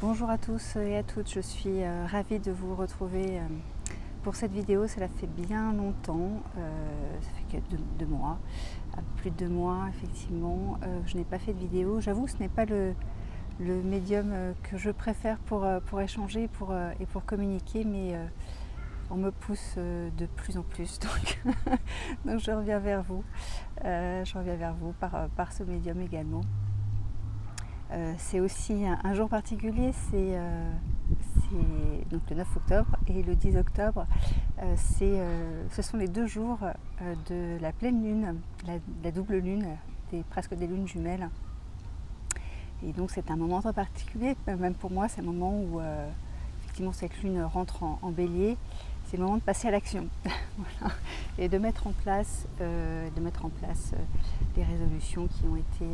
Bonjour à tous et à toutes, je suis ravie de vous retrouver pour cette vidéo. Cela fait bien longtemps, ça fait que deux mois, plus de 2 mois effectivement. Je n'ai pas fait de vidéo. J'avoue que ce n'est pas le médium que je préfère pour échanger et pour communiquer, mais on me pousse de plus en plus, donc je reviens vers vous. Je reviens vers vous par ce médium également. C'est aussi un jour particulier, c'est donc le 9 octobre et le 10 octobre. Ce sont les 2 jours de la pleine lune, la double lune, presque des lunes jumelles. Et donc c'est un moment très particulier, même pour moi, c'est un moment où effectivement cette lune rentre en bélier. C'est le moment de passer à l'action voilà. Et de mettre en place, les résolutions qui ont été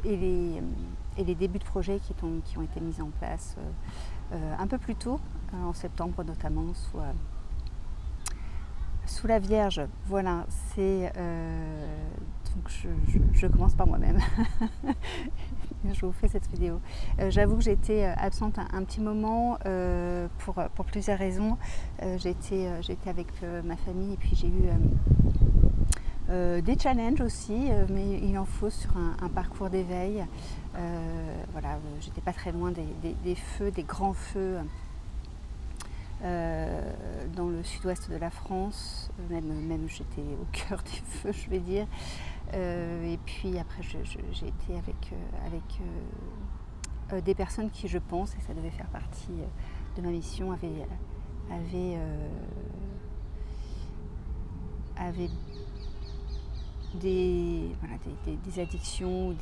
et les débuts de projets qui ont été mis en place un peu plus tôt, en septembre notamment, sous la Vierge. Voilà, donc je commence par moi-même. Je vous fais cette vidéo. J'avoue que j'ai été absente un petit moment pour plusieurs raisons. J'étais avec ma famille et puis j'ai eu des challenges aussi, mais il en faut sur un parcours d'éveil. Voilà, j'étais pas très loin des feux, des grands feux dans le sud-ouest de la France, même j'étais au cœur des feux, je vais dire. Et puis après j'ai été avec des personnes qui, je pense, et ça devait faire partie de ma mission, avaient des addictions,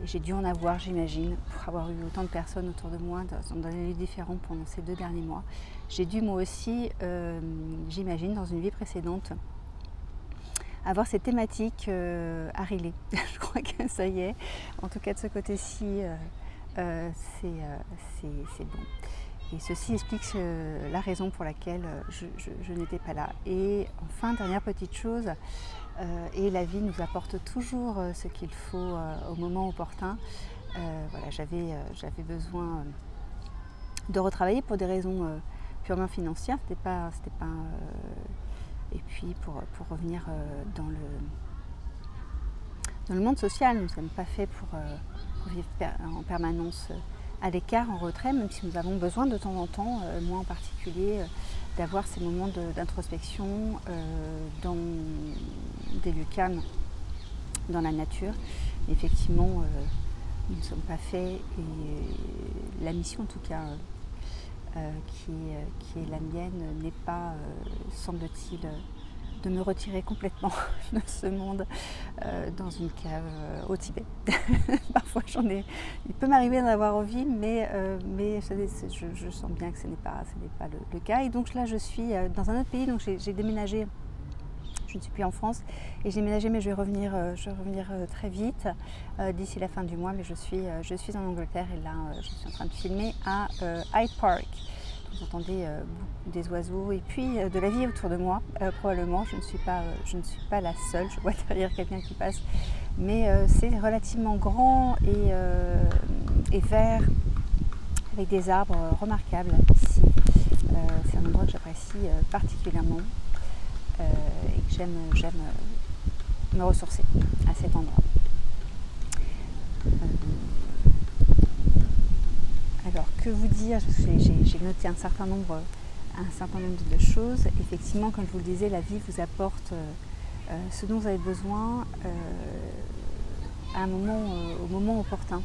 j'ai dû en avoir, j'imagine, pour avoir eu autant de personnes autour de moi dans des lieux différents pendant ces 2 derniers mois. J'ai dû moi aussi, j'imagine, dans une vie précédente, avoir ces thématiques à régler. Je crois que ça y est, en tout cas de ce côté-ci, c'est bon. Et ceci explique la raison pour laquelle je n'étais pas là. Et enfin, dernière petite chose, et la vie nous apporte toujours ce qu'il faut au moment opportun. Voilà, j'avais besoin de retravailler pour des raisons purement financières. C'était pas et puis pour revenir dans le monde social. Nous ne sommes pas faits pour vivre en permanence à l'écart, en retrait, même si nous avons besoin de temps en temps, moi en particulier, d'avoir ces moments d'introspection dans des lieux calmes, dans la nature. Effectivement, nous ne sommes pas faits, et la mission en tout cas qui est la mienne n'est pas, semble-t-il, de me retirer complètement de ce monde dans une cave au Tibet. Parfois il peut m'arriver d'en avoir envie, mais je sens bien que ce n'est pas le cas. Et donc là je suis dans un autre pays, donc j'ai déménagé. Je ne suis plus en France et j'ai déménagé, mais je vais revenir très vite d'ici la fin du mois. Mais je suis en Angleterre et là je suis en train de filmer à Hyde Park. Vous entendez des oiseaux et puis de la vie autour de moi, probablement. Je ne suis pas la seule, je vois derrière quelqu'un qui passe. Mais c'est relativement grand et vert, avec des arbres remarquables ici. C'est un endroit que j'apprécie particulièrement et que j'aime me ressourcer à cet endroit. Alors, que vous dire? J'ai noté un certain nombre de choses. Effectivement, comme je vous le disais, la vie vous apporte ce dont vous avez besoin au moment opportun.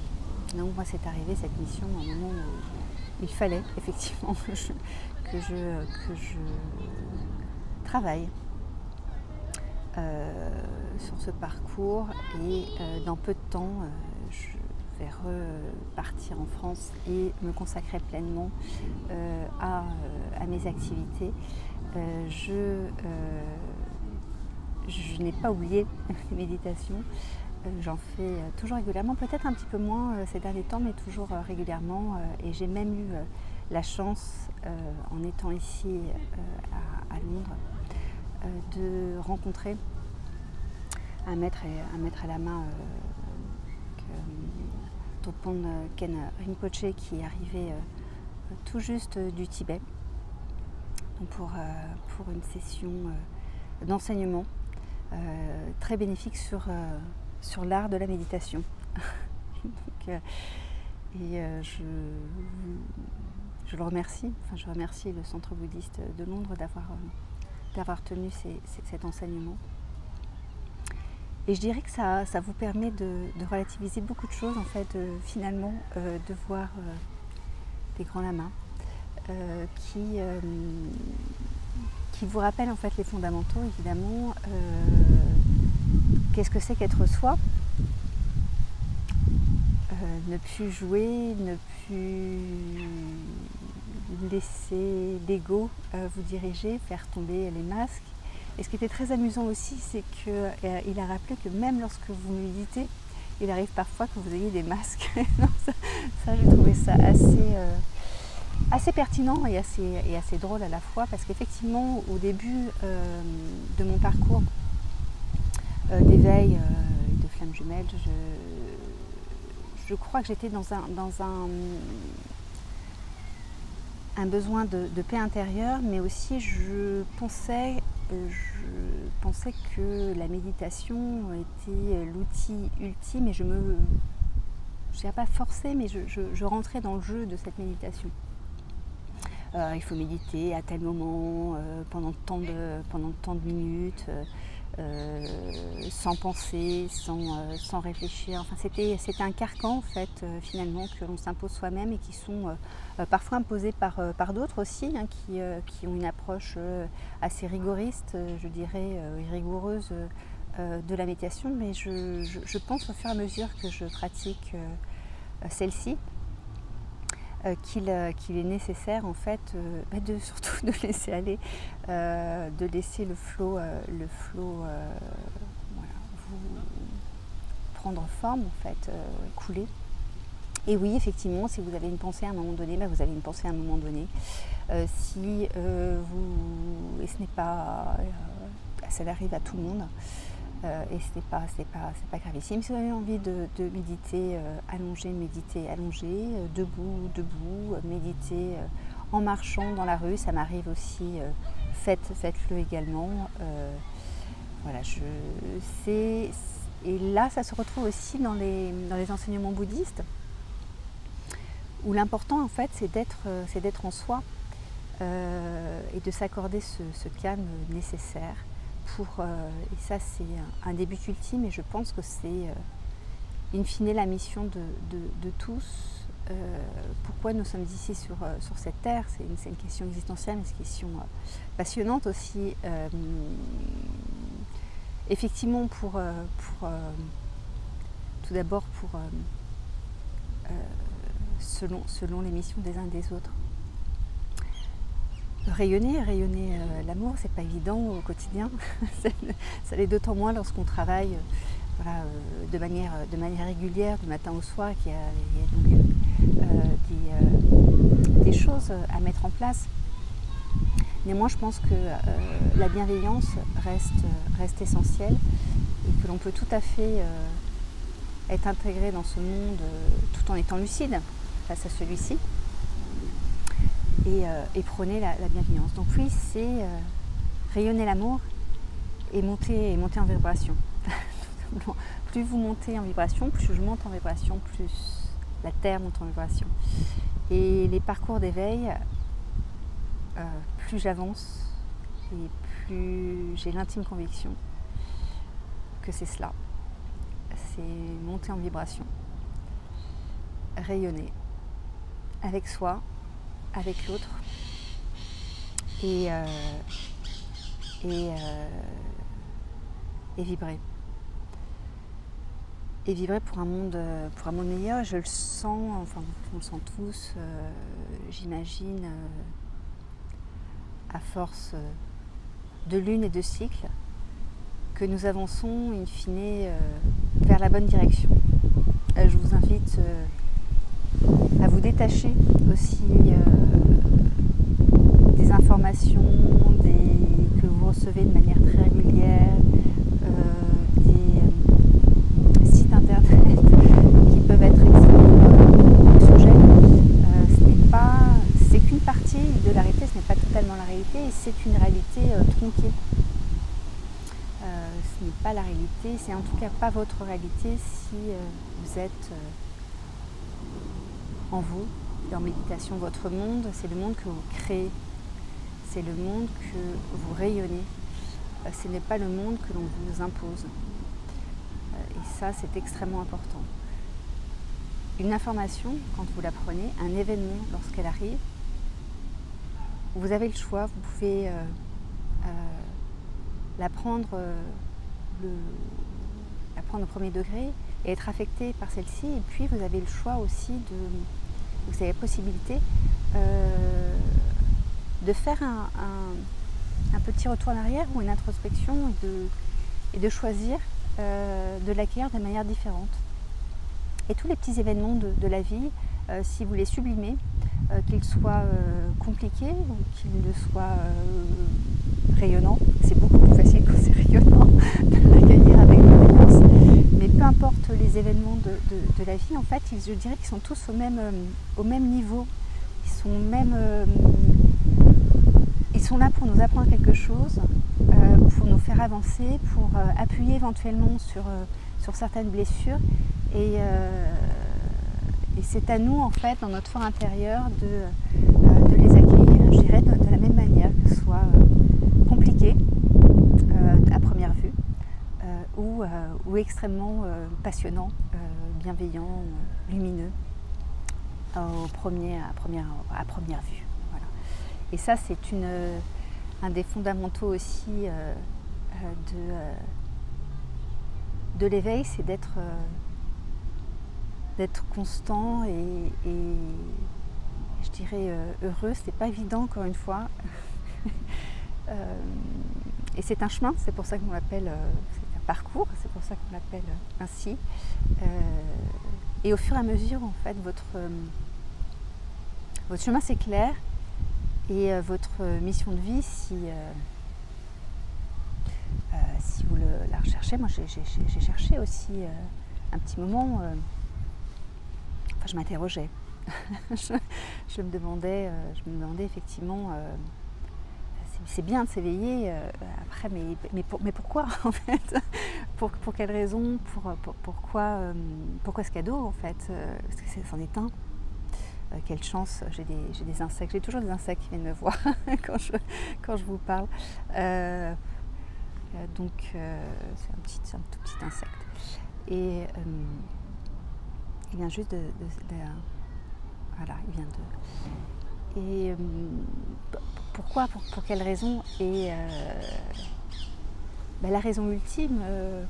Donc, moi, c'est arrivé cette mission à un moment où il fallait effectivement que je travaille sur ce parcours, et dans peu de temps, je vais repartir en France et me consacrer pleinement à mes activités. Je n'ai pas oublié les méditations. J'en fais toujours régulièrement, peut-être un petit peu moins ces derniers temps, mais toujours régulièrement. Et j'ai même eu la chance, en étant ici à Londres, de rencontrer un maître à la main Thopon Ken Rinpoche qui arrivait tout juste du Tibet, donc pour une session d'enseignement très bénéfique sur l'art de la méditation. Donc, je le remercie, je remercie le Centre bouddhiste de Londres d'avoir tenu cet enseignement. Et je dirais que ça vous permet de relativiser beaucoup de choses, en fait, finalement, de voir des grands lamas qui vous rappellent en fait les fondamentaux, évidemment. Qu'est-ce que c'est qu'être soi ? Ne plus jouer, ne plus laisser l'ego vous diriger, faire tomber les masques. Et ce qui était très amusant aussi, c'est qu'il a rappelé que même lorsque vous méditez, il arrive parfois que vous ayez des masques. Ça j'ai trouvé ça assez pertinent et assez drôle à la fois, parce qu'effectivement, au début de mon parcours d'éveil et de flamme jumelle, je crois que j'étais dans un besoin de paix intérieure, mais aussi je pensais que la méditation était l'outil ultime, et je ne dirais pas forcer, mais je rentrais dans le jeu de cette méditation. Il faut méditer à tel moment, pendant tant de minutes, sans penser, sans réfléchir. Enfin, c'était un carcan en fait, finalement, que l'on s'impose soi-même, et qui sont parfois imposés par d'autres aussi, hein, qui ont une approche assez rigoriste, je dirais, et rigoureuse de la méditation. Mais je pense au fur et à mesure que je pratique celle-ci, qu'il est nécessaire en fait surtout de laisser aller, de laisser le flot vous prendre forme en fait, couler. Et oui, effectivement, si vous avez une pensée à un moment donné, vous avez une pensée à un moment donné. Et ce n'est pas, ça arrive à tout le monde. Et ce n'est pas gravissime. Si vous avez envie de méditer allongé, méditez allongé, debout, méditez en marchant dans la rue, ça m'arrive aussi, faites-le également. Voilà, et là, ça se retrouve aussi dans les enseignements bouddhistes, où l'important en fait c'est d'être en soi, et de s'accorder ce calme nécessaire. Et ça c'est un des buts ultimes, et je pense que c'est in fine la mission de tous. Pourquoi nous sommes ici sur cette terre, c'est une question existentielle, mais c'est une question passionnante aussi. Effectivement tout d'abord selon les missions des uns et des autres. Rayonner l'amour, c'est pas évident au quotidien. Ça l'est d'autant moins lorsqu'on travaille de manière régulière, du matin au soir, qu'il y a donc des choses à mettre en place. Néanmoins, je pense que la bienveillance reste essentielle, et que l'on peut tout à fait être intégré dans ce monde tout en étant lucide face à celui-ci. Et prôner la bienveillance. Donc oui, c'est rayonner l'amour et monter en vibration. Plus vous montez en vibration, plus je monte en vibration, plus la Terre monte en vibration. Et les parcours d'éveil, plus j'avance et plus j'ai l'intime conviction que c'est cela. C'est monter en vibration, rayonner avec soi, avec l'autre, et vibrer. Et vibrer pour un monde meilleur. Je le sens, enfin on le sent tous, j'imagine, à force de lunes et de cycles, que nous avançons in fine vers la bonne direction. Je vous invite à vous détacher aussi des informations que vous recevez de manière très régulière, des sites internet qui peuvent être extrêmement c'est une réalité tronquée. Ce n'est pas la réalité, c'est en tout cas pas votre réalité si vous êtes en vous et en méditation. Votre monde, c'est le monde que vous créez, c'est le monde que vous rayonnez, ce n'est pas le monde que l'on vous impose. Et ça, c'est extrêmement important. Une information, quand vous la prenez, un événement, lorsqu'elle arrive, vous avez le choix, vous pouvez la prendre au premier degré et être affecté par celle-ci. Et puis vous avez le choix aussi vous avez la possibilité de faire un petit retour en arrière ou une introspection et de choisir de l'accueillir de manière différente. Et tous les petits événements de la vie, si vous les sublimez, qu'ils soient compliqués ou qu'ils soient rayonnants, c'est beaucoup plus facile quand c'est rayonnant de l'accueillir avec bienveillance. Mais peu importe les événements de la vie, en fait, je dirais qu'ils sont tous au même niveau. Ils sont là pour nous apprendre quelque chose, pour nous faire avancer, pour appuyer éventuellement sur certaines blessures. Et c'est à nous, en fait, dans notre fort intérieur, de les accueillir, je dirais, de la même manière, que ce soit compliqué à première vue ou extrêmement passionnant, bienveillant, lumineux à première vue. Voilà. Et ça, c'est un des fondamentaux aussi de l'éveil, c'est d'être constant et je dirais heureux. C'est pas évident, encore une fois. Et c'est un chemin, c'est pour ça qu'on l'appelle, c'est un parcours, c'est pour ça qu'on l'appelle ainsi. Et au fur et à mesure, en fait, votre chemin s'éclaire et votre mission de vie, si vous la recherchez, moi j'ai cherché aussi un petit moment. Je m'interrogeais. je me demandais effectivement, c'est bien de s'éveiller après, mais pourquoi en fait, pour quelle raison, pourquoi ce cadeau en fait, parce que c'en est un. Quelle chance, j'ai des insectes, j'ai toujours des insectes qui viennent me voir quand je vous parle. Donc c'est un tout petit insecte. Et il vient juste voilà, il vient de... Et pourquoi, pour quelle raison? Et la raison ultime,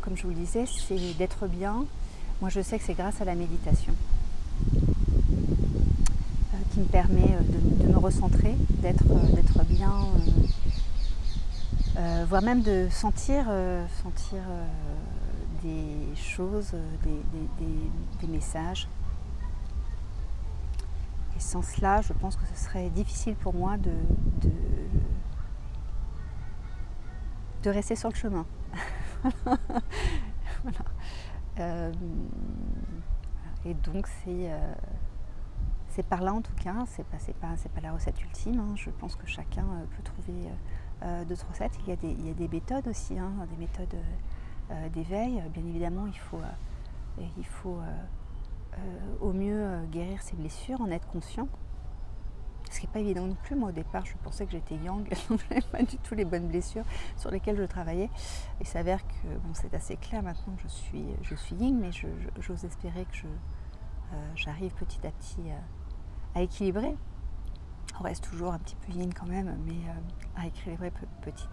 comme je vous le disais, c'est d'être bien. Moi, je sais que c'est grâce à la méditation qui me permet de me recentrer, d'être bien, voire même de sentir des choses, des messages. Et sans cela, je pense que ce serait difficile pour moi de rester sur le chemin. Voilà. Et donc c'est par là en tout cas, c'est pas la recette ultime, hein. Je pense que chacun peut trouver d'autres recettes. Il y a des méthodes aussi, hein, des méthodes d'éveil. Bien évidemment, il faut au mieux guérir ses blessures, en être conscient. Ce qui n'est pas évident non plus. Moi au départ, je pensais que j'étais yang, donc je n'avais pas du tout les bonnes blessures sur lesquelles je travaillais. Il s'avère que c'est assez clair maintenant que je suis yin, mais j'ose espérer que j'arrive petit à petit à équilibrer. On reste toujours un petit peu yin quand même, mais à équilibrer petit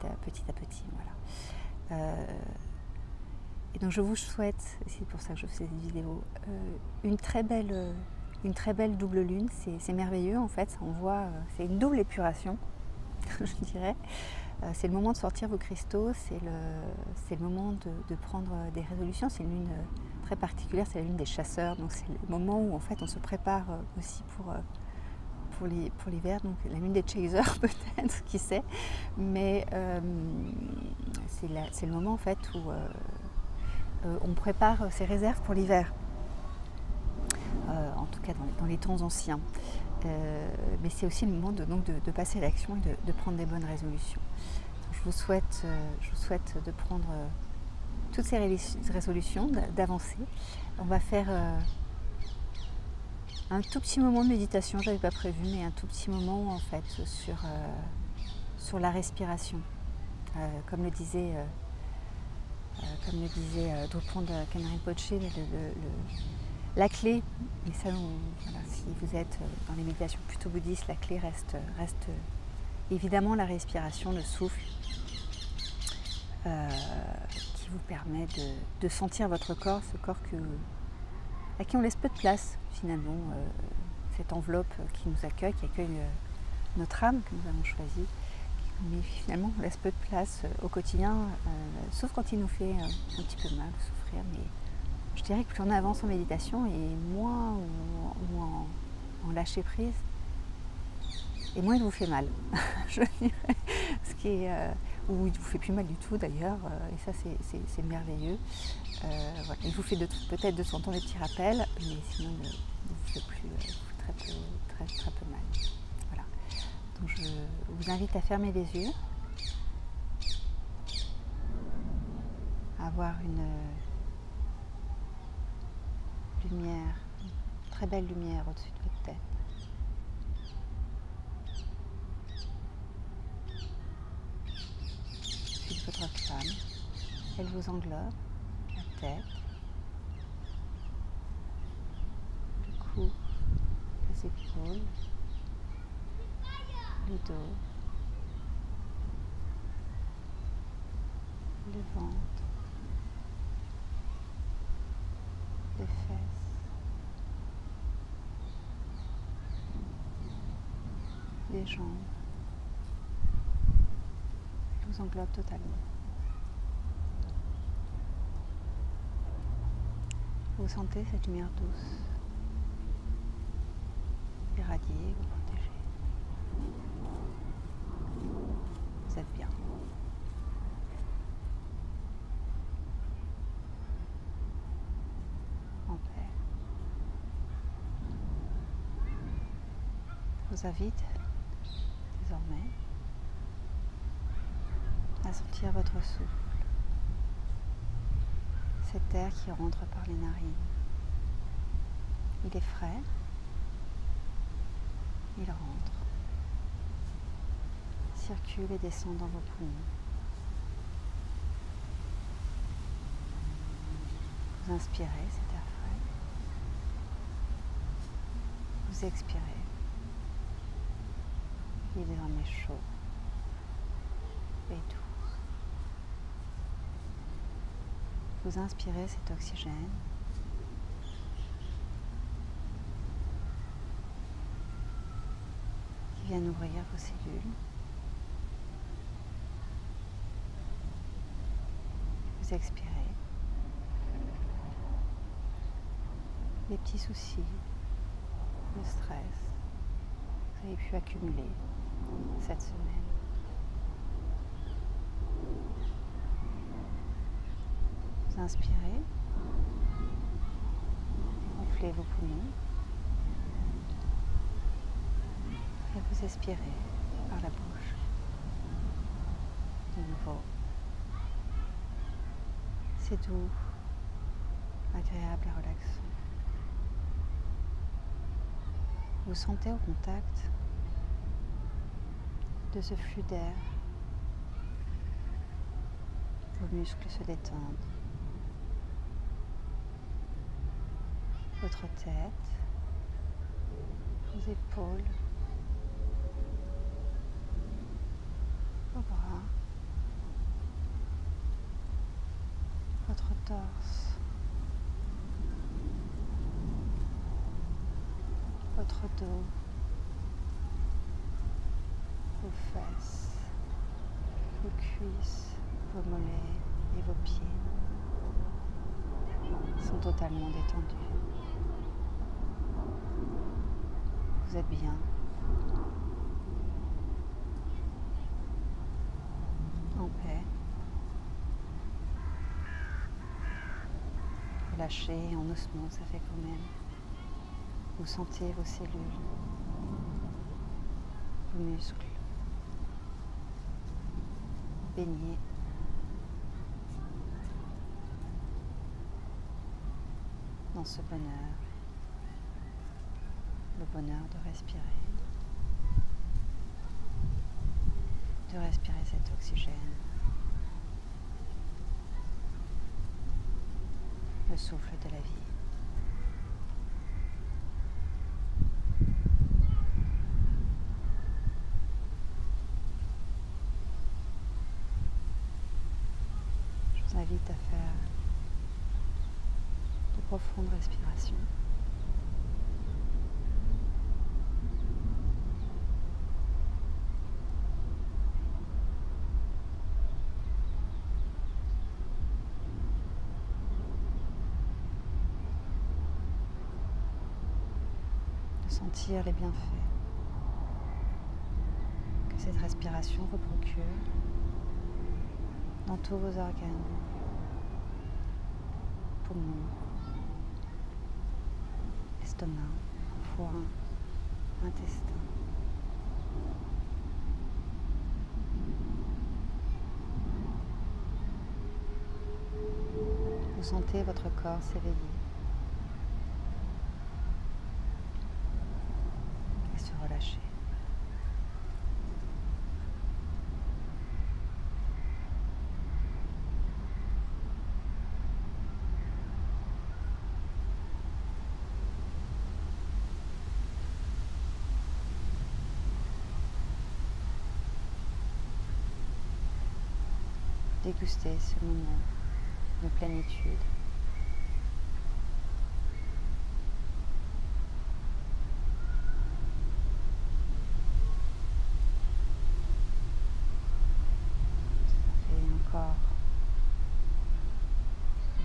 à petit. Voilà. Et donc je vous souhaite, c'est pour ça que je fais cette vidéo, une très belle double lune. C'est merveilleux en fait, ça envoie, c'est une double épuration, je dirais. C'est le moment de sortir vos cristaux, c'est le moment de prendre des résolutions. C'est une lune très particulière, c'est la lune des chasseurs, donc c'est le moment où en fait on se prépare aussi pour l'hiver, donc la lune des chasers peut-être, qui sait, mais c'est le moment en fait où on prépare ses réserves pour l'hiver. en tout cas dans les temps anciens. Mais c'est aussi le moment de passer à l'action et de prendre des bonnes résolutions. Donc, je vous souhaite de prendre toutes ces résolutions, d'avancer. On va faire un tout petit moment de méditation, je n'avais pas prévu, mais un tout petit moment en fait sur la respiration. Comme le disait Drupal Rinpoche, la clé, et ça, voilà, si vous êtes dans les méditations plutôt bouddhistes, la clé reste évidemment la respiration, le souffle, qui vous permet de sentir votre corps, ce corps à qui on laisse peu de place finalement, cette enveloppe qui nous accueille, qui accueille notre âme que nous avons choisie. Mais finalement, on laisse peu de place au quotidien, sauf quand il nous fait un petit peu mal, souffrir. Mais je dirais que plus on avance en méditation et moins ou en lâcher prise, et moins il vous fait mal. Je dirais, ou il vous fait plus mal du tout d'ailleurs, et ça c'est merveilleux. Voilà. Il vous fait peut-être de temps en temps des petits rappels, mais sinon il ne vous fait plus très peu mal. Voilà. Donc je vous invite à fermer les yeux, à avoir une lumière, une très belle lumière au-dessus de votre tête. Puis de votre flamme, elle vous englobe, la tête, le cou, les épaules, le dos, le ventre, les fesses, les jambes. Elle vous englobe totalement. Vous sentez cette lumière douce irradier, vous protéger. Vous êtes bien. En paix. Je vous invite désormais à sentir votre souffle. Cet air qui rentre par les narines. Il est frais. Il rentre, circule et descend dans vos poumons. Vous inspirez cet air frais. Vous expirez. Il est désormais chaud et doux. Vous inspirez cet oxygène. Qui vient nourrir vos cellules. Vous expirez. Les petits soucis, le stress que vous avez pu accumuler cette semaine. Vous inspirez, gonflez vos poumons et vous expirez par la bouche. De nouveau, c'est doux, agréable et relaxant. Vous sentez au contact de ce flux d'air, vos muscles se détendent. Votre tête, vos épaules, vos bras, votre torse, votre dos, vos fesses, vos cuisses, vos mollets et vos pieds sont totalement détendus. Vous êtes bien. En paix. Relâchez en osmose avec vous-même Vous sentez vos cellules, vos muscles baignés dans ce bonheur, le bonheur de respirer cet oxygène, le souffle de la vie. Je vous invite à faire de profondes respirations. Sentir les bienfaits que cette respiration vous procure dans tous vos organes, poumons, estomac, foie, intestin. Vous sentez votre corps s'éveiller et se relâcher. Dégustez ce moment de plénitude.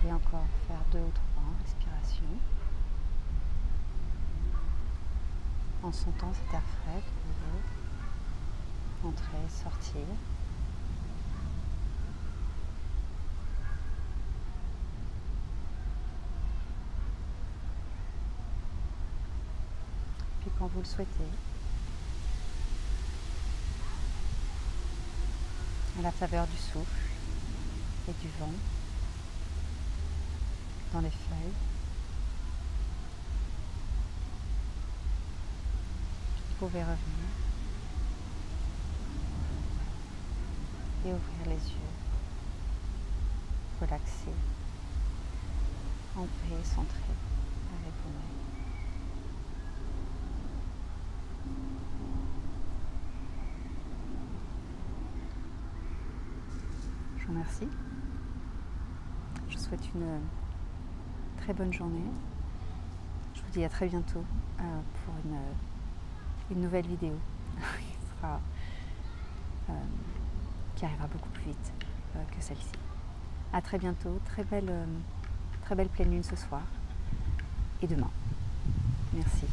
Vous pouvez encore faire 2 ou 3 respirations en sentant cet air frais de nouveau entrer, sortir. Puis quand vous le souhaitez, à la faveur du souffle et du vent dans les feuilles, vous pouvez revenir et ouvrir les yeux, relaxer, en paix, centré avec vous-même. Je vous remercie. Je vous souhaite une très bonne journée. Je vous dis à très bientôt pour une nouvelle vidéo qui arrivera beaucoup plus vite que celle-ci. À très bientôt. Très belle pleine lune ce soir et demain. Merci.